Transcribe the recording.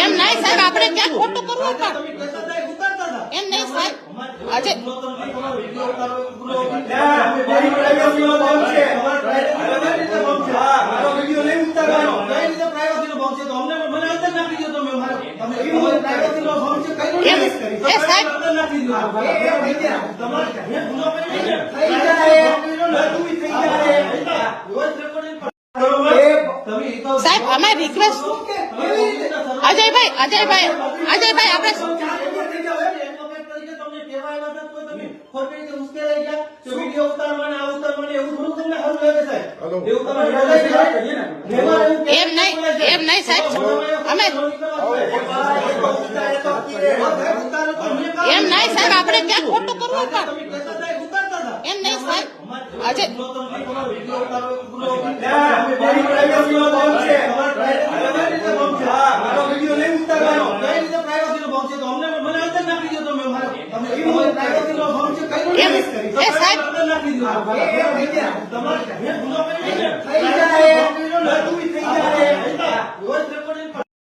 એમ નહીં સાહેબ, આપણે ક્યાં ખોટું કરવું પણ એમ નહીં સાહેબ. આજે સાહેબ અમારી રિક્વેસ્ટ અજયભાઈ આપણે એમ નહીં સાહેબ, અમે એમ નહીં સાહેબ, આપણે ક્યાં ખોટું કરવું પણ એમ નહીં સાહેબ. આજે સાહેબ